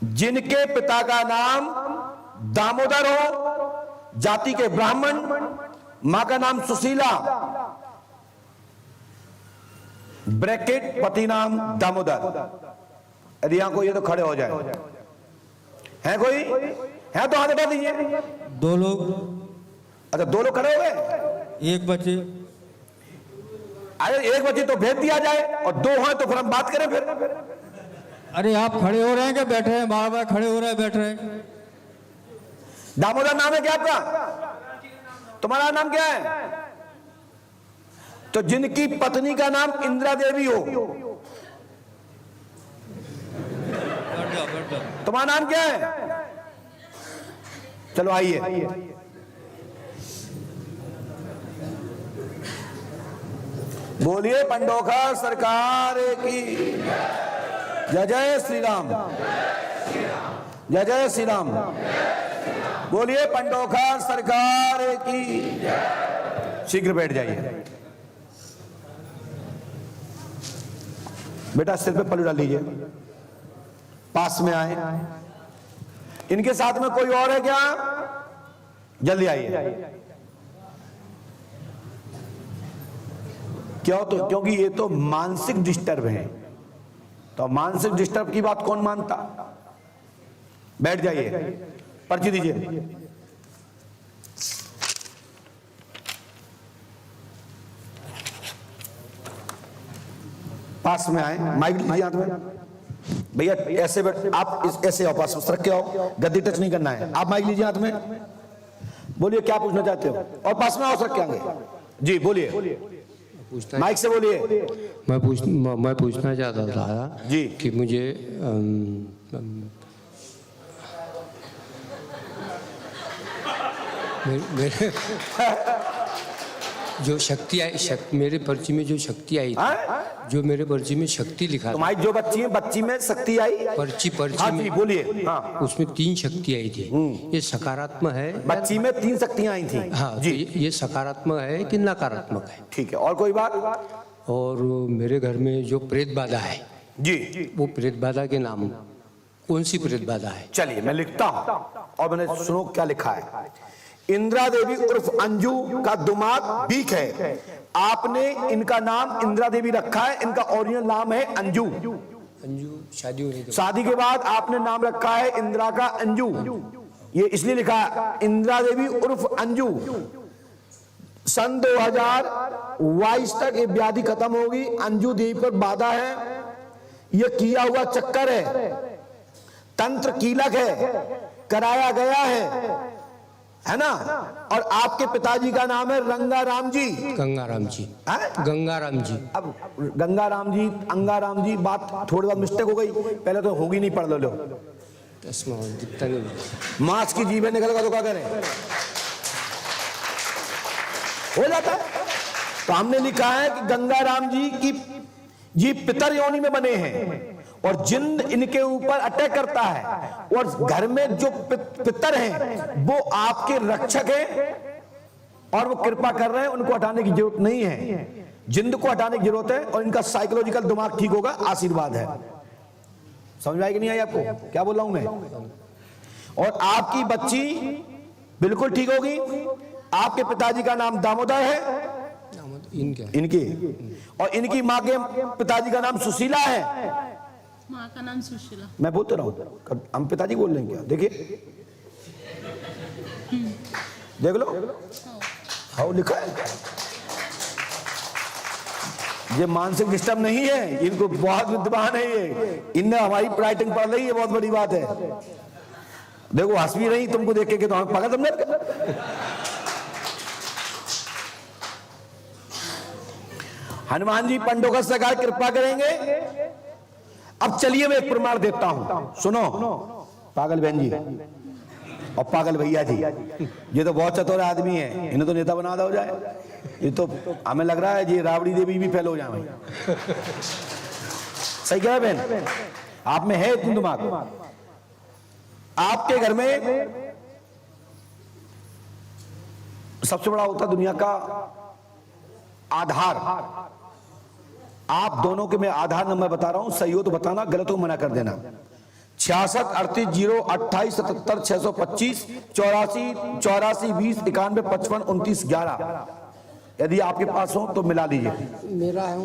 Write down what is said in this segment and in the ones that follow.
जिनके पिता का नाम दामोदर हो, जाति के ब्राह्मण, मां का नाम सुशीला, ब्रैकेट पति नाम दामोदर। यदि यहां कोई है तो खड़े हो जाए। है कोई? है तो हाथ उठा दीजिए। 2 लोग। अच्छा 2 लोग खड़े हो गए। 1 बचे। अरे 1 बचे तो भेज दिया जाए, और 2 हैं तो फिर हम बात करें फिर। अरे आप खड़े हो रहे हैं क्या बैठे हैं? बार बार खड़े हो रहे हैं बैठ रहे हैं। दामोदर नाम है क्या आपका? तुम्हारा नाम क्या है? तो जिनकी पत्नी का नाम इंदिरा देवी हो, तुम्हारा नाम क्या है? चलो आइए। बोलिए पंडोखर सरकार की जय। जय श्री राम। जय जय श्री राम। बोलिए पंडोखर सरकार की। शीघ्र बैठ जाइए। बेटा सिर पे पल्लू डाल लीजिए। पास में आए। इनके साथ में कोई और है क्या? जल्दी आइए। क्यों? तो क्योंकि ये तो मानसिक डिस्टर्ब है, तो मानसिक डिस्टर्ब की बात कौन मानता? बैठ जाइए। पर्ची दीजिए। पास में आए। माइक लीजिए हाथ में। भैया ऐसे बैठ, आप ऐसे आओ, पास में रख के आओ, गद्दी टच नहीं करना है। आप माइक लीजिए हाथ में। बोलिए क्या पूछना चाहते हो, और पास में आओ, रख के आएंगे जी। बोलिए माइक से बोलिए। मैं पूछना चाहता था जी कि मुझे मेरे जो शक्ति आई, मेरे पर्ची में जो शक्ति आई थी, जो मेरे पर्ची में शक्ति लिखा था, तुम्हारी जो बच्ची में शक्ति आई, पर्ची हाँ में जी बोलिए। हाँ उसमें 3 शक्ति आई थी। ये सकारात्मक है? बच्ची में 3 शक्तियां आई थी। हाँ जी। तो ये सकारात्मक है कि नकारात्मक है? ठीक है। और कोई बात? और मेरे घर में जो प्रेत बाधा है जी, वो प्रेत बाधा के नाम कौन सी प्रेत बाधा है? चलिए मैं लिखता हूं, और मैंने सुनो क्या लिखा है। इंदिरा देवी उर्फ अंजू का दिमाग वीक है। आपने इनका नाम इंदिरा देवी रखा है, इनका ओरिजिनल नाम है अंजू। अंजू शादी होने के शादी के बाद आपने नाम रखा है इंदिरा का अंजू। ये इसलिए लिखा है इंदिरा देवी उर्फ अंजू। सन 2022 तक ये व्याधि खत्म होगी। अंजू देवी पर बाधा है, ये किया हुआ चक्कर है, तंत्र कीलक है, कराया गया है ना। और आपके पिताजी का नाम है रंगाराम जी। गंगाराम जी। गंगाराम जी। अब गंगाराम जी, अंगाराम जी, बात थोड़ी बात मिस्टेक हो गई, पहले तो होगी नहीं, पढ़ लो। दिखता नहीं। मांस की जीभ निकलेगा तो क्या करें, हो जाता है। तो हमने लिखा है कि गंगाराम जी की जी पितर योनि में बने हैं, और जिन इनके ऊपर अटैक करता है, और घर में जो पितर हैं वो आपके रक्षक हैं, और वो कृपा कर रहे हैं, उनको हटाने की जरूरत नहीं है। जिंद को हटाने की जरूरत है, और इनका साइकोलॉजिकल दिमाग ठीक होगा, आशीर्वाद है। समझ आई कि नहीं आई आपको क्या बोल रहा हूं मैं? और आपकी बच्ची बिल्कुल ठीक होगी। आपके पिताजी का नाम दामोदर है, इनकी, और इनकी माँ के पिताजी का नाम सुशीला है। माँ का नाम सुशीला। मैं बोलते रहा हूँ, हम पिताजी बोल रहे हैं क्या? देखिए देख लो, हाँ लिखा है। ये मानसिक डिस्टर्ब नहीं है, इनको बहुत विद्वान है ये, इनने हमारी राइटिंग पढ़ ली है, बहुत बड़ी बात है। देखो हंस भी रही तुमको देख के, तो हम पागल समझे। हनुमान जी पंडोखर सरकार कृपा करेंगे। अब चलिए मैं एक प्रमाण देता हूं, सुनो पागल बहन जी और पागल भैया जी, ये तो बहुत चतुर आदमी है, इन्हें तो नेता बना दो जाए। ये तो हमें लग रहा है ये राबड़ी देवी भी फेल हो जाए। सही कह रहे बहन, आप में है इतनी दिमाग। आपके घर में सबसे बड़ा होता दुनिया का आधार। आप दोनों के मैं आधार नंबर बता रहा हूं, सही हो तो बताना, गलत हो मना कर देना। 6638087625 84 20 91 यदि आपके पास हो तो मिला लीजिए। मेरा है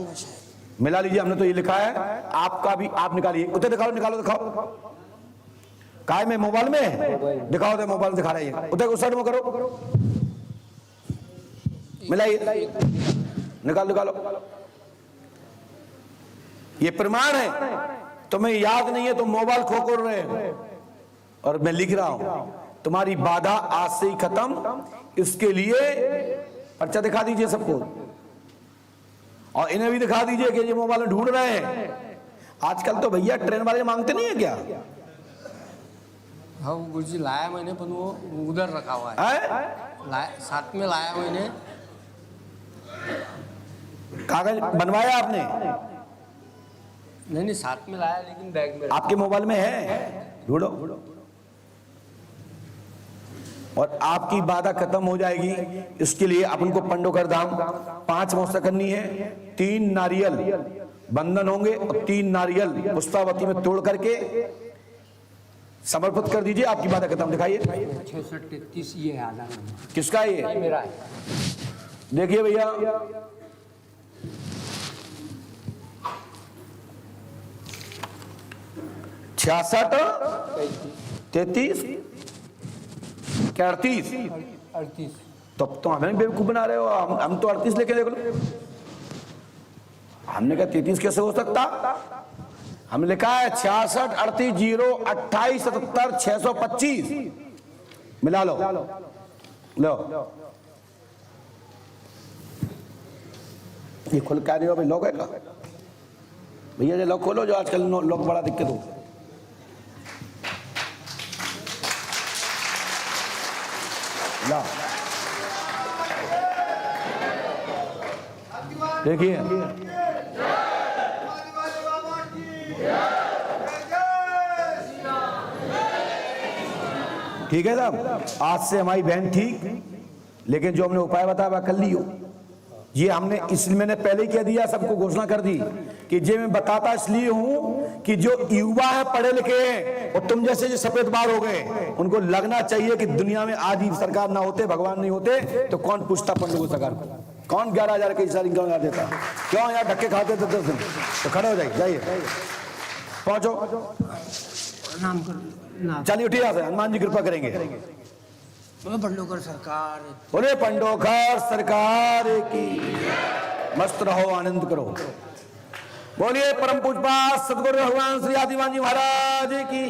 मिला लीजिए, हमने तो ये लिखा है, आपका भी आप निकालिए। उधर दिखाओ, निकालो, दिखाओ। काय में मोबाइल में दिखाओ, तो मोबाइल दिखा रही है। उधर उस साइड में करो, मिलाइए, निकालो निकालो। ये प्रमाण है, तुम्हें याद नहीं है, तुम मोबाइल खोल रहे हो और मैं लिख रहा हूं, तुम्हारी बाधा आज से ही खत्म। इसके लिए पर्चा दिखा दीजिए सबको, और इन्हें भी दिखा दीजिए कि ये मोबाइल ढूंढ रहे हैं। आजकल तो भैया ट्रेन वाले मांगते नहीं है क्या? हाँ वो गुरुजी लाया मैंने, पर वो उधर रखा हुआ है। साथ में लाया मैंने। कागज बनवाया आपने? नहीं साथ में लाया, लेकिन बैग में आपके मोबाइल में है, ढूंढो। और आपकी बाधा खत्म हो जाएगी। इसके लिए अपन को पंडोकर धाम 5 मोसा करनी है। 3 नारियल बंधन होंगे और 3 नारियल पुष्पावती में तोड़ करके समर्पित कर दीजिए, आपकी बाधा खत्म। दिखाइए 633 ये आधा किसका है? ये मेरा है। देखिए भैया, 66 33 क्या 38? 38। तब तो हमें बेवकूफ बना रहे हो। हम तो 38 लेके देख लो। हमने कहा 33 कैसे हो सकता? हमने लिखा है 66 38 0 28 77 625। मिला लो, लो। ये खुल क्या नहीं हो भाई? लॉक है का भैया? ये लॉक खोलो, जो आजकल लॉक बड़ा दिक्कत हो। ला देखिए, ठीक है साहब। आज से हमारी बहन ठीक, लेकिन जो हमने उपाय बताया वह कर लियो। ये हमने इसलिए मैंने पहले ही कह दिया, सबको घोषणा कर दी कि ये मैं बताता इसलिए हूं कि जो युवा है, पढ़े लिखे हैं, और तुम जैसे जो सफेद बाल हो गए, उनको लगना चाहिए कि दुनिया में आज ही सरकार ना होते, भगवान नहीं होते, तो कौन पूछता पंडित सरकार को? कौन 11,000 की सारी इनकम देता? क्यों यार धक्के खाते थे 10 दिन? तो खड़े हो जाइए, जाइए, पहुंचो, चलिए उठिए यहाँ से, हनुमान जी कृपा करेंगे। पंडोकर सरकार, बोले पंडोकर सरकार की। मस्त रहो, आनंद करो। बोलिए परम पूजपा सदगुरु भगवान श्री आदिवान जी महाराज की।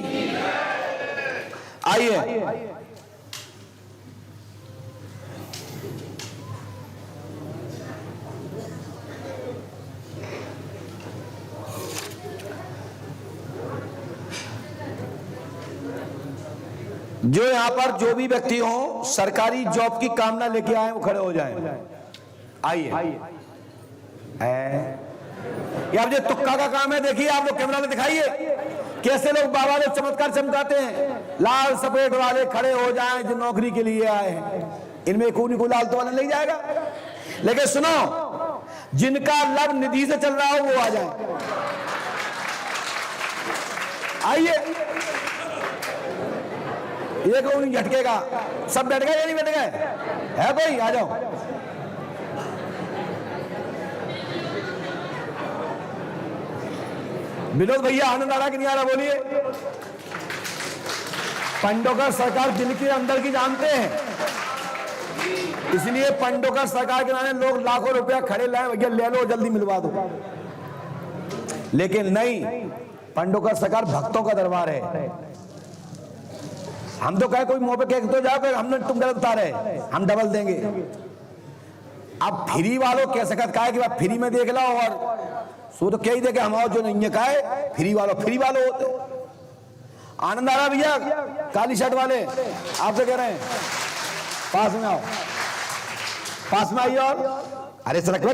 आइए, जो यहां पर जो भी व्यक्ति हो सरकारी जॉब की कामना लेके आए, वो खड़े हो जाएं। आइए, ये अब जो तुक्का का काम है, देखिए आप लोग कैमरा में दिखाइए कैसे लोग बाबा लोग चमत्कार चमकाते हैं। लाल सफेद वाले खड़े हो जाएं जो नौकरी के लिए आए हैं। इनमें कोई को लाल तो वाला नहीं जाएगा, लेकिन सुनो, जिनका लब निधि से चल रहा हो वो आ जाए। आइए, ये कोई नहीं झटकेगा। सब बैठ गए या नहीं बैठ गए? है कोई? आ जाओ। विनोद भैया आनंद आ रहा कि नहीं आ रहा? बोलिए। पंडोकर सरकार दिल के अंदर की जानते हैं, इसलिए पंडोकर सरकार के नाम लोग लाखों रुपया खड़े लाए, भैया ले लो जल्दी मिलवा दो। लेकिन नहीं, पंडोकर सरकार भक्तों का दरबार है। हम तो कहे कोई मुंह पे कह तो जाओ कि हमने तुम गलत बता रहे, हम डबल देंगे। अब फ्री वालों कह सकत का है कि बात फ्री में देख लो, और सो तो क्या ही देखे हम, जो नहीं का है फ्री वालों होते। आनंद आ रहा भैया? काली शर्ट वाले आपसे कह रहे हैं पास में आओ, पास में आइए। और अरे सड़क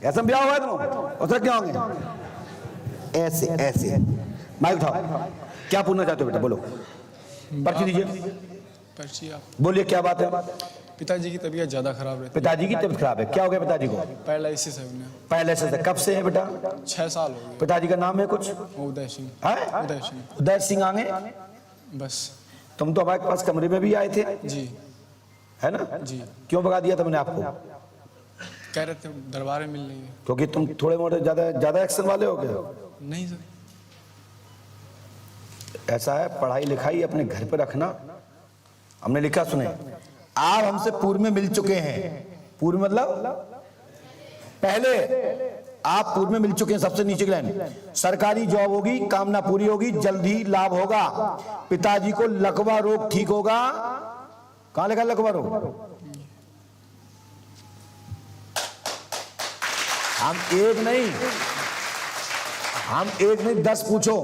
ऐसा ब्याह हुआ है तुम, और सड़क क्या होंगे? ऐसे ऐसे माइक उठाओ। क्या पूछना चाहते हो बेटा? बोलो, पर्ची दीजिए, पर्ची आप बोलिए क्या बात है। पिताजी की तबीयत ज़्यादा खराब रहती पिताजी की तबीयत खराब है, क्या हो गया पिताजी को? है। पैरालिसिस है उन्हें। पहले से कब से है बेटा? 6 साल हो गए। पिताजी का नाम है कुछ? उदय सिंह। है? उदय सिंह। उदय सिंह आगे। बस। तुम तो हमारे पास कमरे में भी आए थे, जी है ना? जी। क्यों भगा दिया था मैंने आपको? कह रहे थे दरबार में मिल लेंगे। क्योंकि तुम थोड़े मोटे ज्यादा एक्शन वाले हो गए। नहीं सर। ऐसा है, पढ़ाई लिखाई अपने घर पे रखना। हमने लिखा, सुने, आप हमसे पूर्व में मिल चुके हैं। पूर्व मतलब पहले आप पूर्व में मिल चुके हैं। सबसे नीचे की लाइन, सरकारी जॉब होगी, कामना पूरी होगी, जल्द ही लाभ होगा, पिताजी को लकवा रोग ठीक होगा। कहां लिखा लकवा रोग? हम एक नहीं 10 पूछो,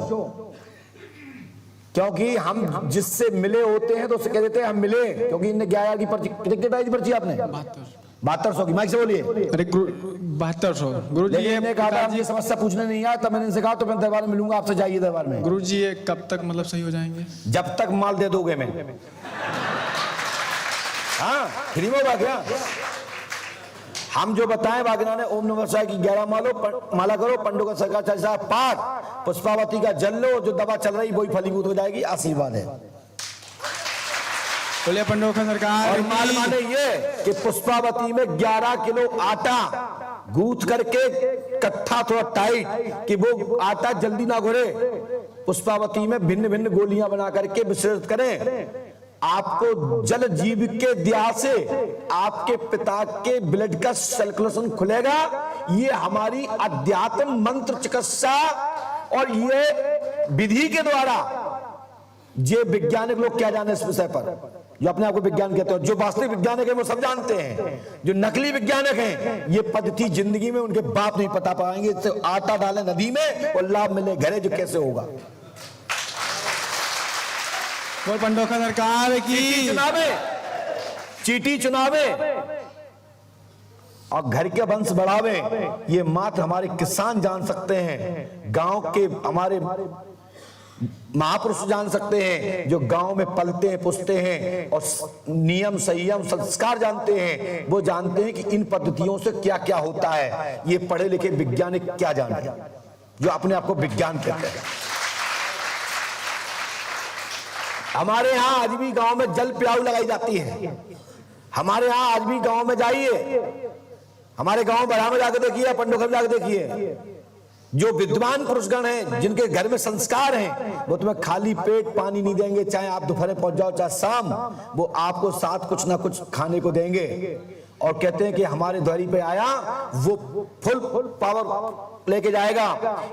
क्योंकि हम जिससे मिले होते हैं तो उससे कह देते हैं हम मिले, क्योंकि इनने 11 की पर्ची कितनी कटाई थी पर्ची आपने? 7200 की। माइक से बोलिए। अरे 7200 गुरुजी। लेकिन इन्हें कहा था मुझे समस्या पूछने नहीं आया, तब मैंने इनसे कहा तो मैं दरबार में मिलूंगा आपसे, जाइए दरबार में। गुरुजी ये कब तक मतलब सही हो जाएंगे? जब तक माल दे दोगे मैं। हाँ, फ्री में होगा क्या? हम जो बताएं बागना ने, ओम नमः शिवाय की 11 माला करो, पंडो का सरकार चालीसा पाठ, पुष्पावती का जल लो, जो दवा चल रही वही फलीभूत हो जाएगी। आशीर्वाद है। बोलिए पंडो का सरकार। और माल माने ये कि पुष्पावती में 11 किलो आटा गूंथ करके कट्ठा थोड़ा टाइट कि वो आटा जल्दी ना घुले, पुष्पावती में भिन्न भिन्न गोलियां बना करके मिश्रित करें। आपको जल जीव के दया से आपके पिता के ब्लड का सर्कुलेशन खुलेगा। ये हमारी अध्यात्म मंत्र चिकित्सा और ये विधि के द्वारा, ये वैज्ञानिक लोग क्या जाने इस विषय पर, जो अपने आप को विज्ञान कहते हैं, जो वास्तविक वैज्ञानिक है वो सब जानते हैं। जो नकली वैज्ञानिक हैं, ये पद्धति जिंदगी में उनके बाप नहीं पता पाएंगे। इससे आटा डाले नदी में और लाभ मिले घरे, जो कैसे होगा? बोल पंडो का सरकार की। चीटी चुनावे और घर के वंश बढ़ावे, ये मात्र हमारे किसान जान सकते हैं। गांव के हमारे महापुरुष जान सकते हैं, जो गांव में पलते हैं पुसते हैं और नियम संयम संस्कार जानते हैं। वो जानते हैं कि इन पद्धतियों से क्या क्या होता है। ये पढ़े लिखे वैज्ञानिक क्या जाने, जो अपने आप को विज्ञान कहते हैं। हमारे यहाँ आज भी गांव में जल प्याऊ लगाई जाती है। हमारे यहाँ आज भी गांव में जाइए, हमारे गांव बड़ा में जाकर देखिए, पंडोखर में जाकर देखिए, जो विद्वान पुरुषगण हैं, जिनके घर में संस्कार हैं, वो तुम्हें खाली पेट पानी नहीं देंगे। चाहे आप दोपहर पहुंच जाओ चाहे शाम, वो आपको साथ कुछ ना कुछ खाने को देंगे। और कहते हैं कि हमारे द्वारी पे आया वो फुल पावर लेके जाएगा,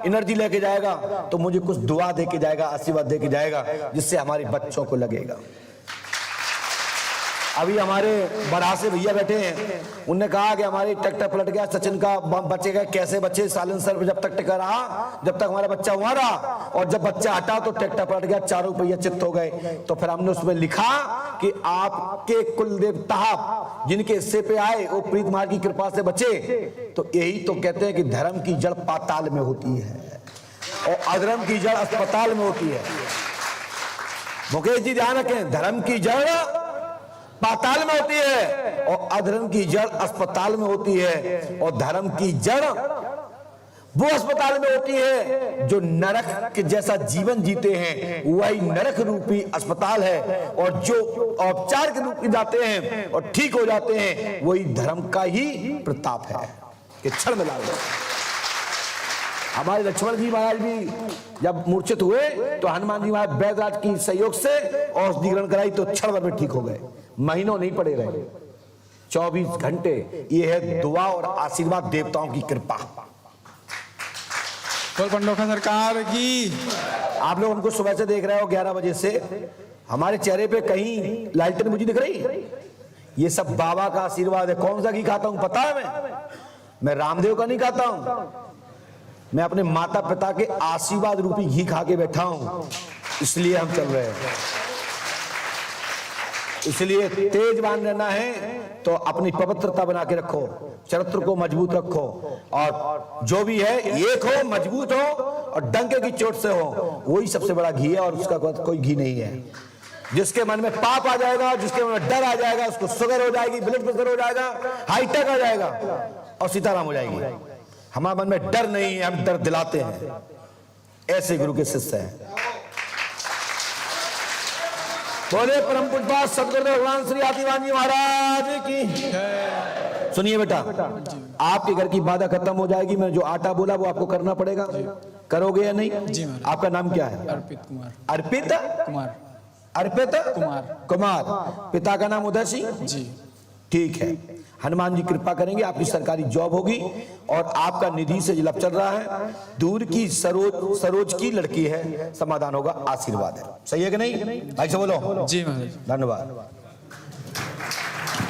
एनर्जी लेके जाएगा, तो मुझे कुछ दुआ दे के जाएगा, आशीर्वाद दे के जाएगा, जिससे हमारे बच्चों को लगेगा। अभी हमारे बरासे भैया बैठे हैं, उनने कहा कि हमारे ट्रैक्टर पलट गया, सचिन का बम बचे गए। कैसे बचे? साइलेंसर पे जब तक टिका रहा, जब तक हमारा बच्चा वहां रहा, और जब बच्चा हटा तो ट्रैक्टर पलट गया, चारों पहिया चित्त हो गए। तो फिर हमने उसमें लिखा कि आपके कुल देवता जिनके हिस्से पे आए वो प्रीत मार की कृपा से बचे। तो यही तो कहते हैं कि धर्म की जड़ पाताल में होती है और अधर्म की जड़ अस्पताल में होती है। मुकेश जी ध्यान रखें, धर्म की जड़ पाताल में होती है और अधर्म की जड़ अस्पताल में होती है। और धर्म की जड़ वो अस्पताल में होती है जो नरक के जैसा जीवन जीते हैं, वही नरक रूपी अस्पताल है। और जो औपचार के रूप में जाते हैं और ठीक हो जाते हैं, वही धर्म का ही प्रताप है कि क्षण में लाओ। हमारे लक्ष्मण जी महाराज भी जब मूर्छित हुए तो हनुमान जी महाराज वैद्यराज की सहयोग से औषधि ग्रहण कराई तो क्षण भर में ठीक हो गए। महीनों नहीं पड़े रहे, 24 घंटे। ये है दुआ और आशीर्वाद, देवताओं की कृपा। पंडो का सरकार की। आप लोग उनको सुबह से देख रहे हो 11 बजे से, हमारे चेहरे पे कहीं लालटेन मुझे दिख रही? ये सब बाबा का आशीर्वाद है। कौन सा घी खाता हूं पता है? मैं रामदेव का नहीं खाता हूं, मैं अपने माता पिता के आशीर्वाद रूपी घी खा के बैठा हूं। इसलिए हम चल रहे हैं। इसलिए तेजवान रहना है तो अपनी पवित्रता बना के रखो, चरित्र को मजबूत रखो, और जो भी है एक हो, मजबूत हो और डंके की चोट से हो। वही सबसे बड़ा घी है और उसका कोई घी नहीं है। जिसके मन में पाप आ जाएगा, जिसके मन में डर आ जाएगा, उसको शुगर हो जाएगी, ब्लड प्रेशर हो जाएगा, हाईटेक आ जाएगा और सीताराम हो जाएगी। हमारे मन में डर नहीं है, हम डर दिलाते हैं। ऐसे गुरु के शिष्य हैं। बोले परम पूज्य सदगुरुदेव भगवान श्री आदिवान जी महाराज की। सुनिए बेटा, आपके घर की बाधा खत्म हो जाएगी। मैंने जो आटा बोला वो आपको करना पड़ेगा, करोगे या नहीं? जी महाराज। आपका नाम क्या है? अर्पित कुमार। अर्पित कुमार। अर्पित कुमार। कुमार। पिता का नाम उदय सिंह जी। ठीक है। हनुमान जी कृपा करेंगे, आपकी सरकारी जॉब होगी और आपका निधि से जलब चल रहा है। दूर की सरोज की लड़की है, समाधान होगा। आशीर्वाद है। सही है कि नहीं भाई से बोलो? जी महाराज। धन्यवाद।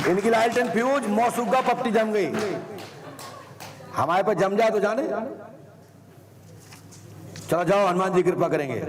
इनकी लाइट एंड फ्यूज मौसूगा पट्टी जम गई। हमारे पर जम जाए तो जाने। चलो जाओ, हनुमान जी कृपा करेंगे।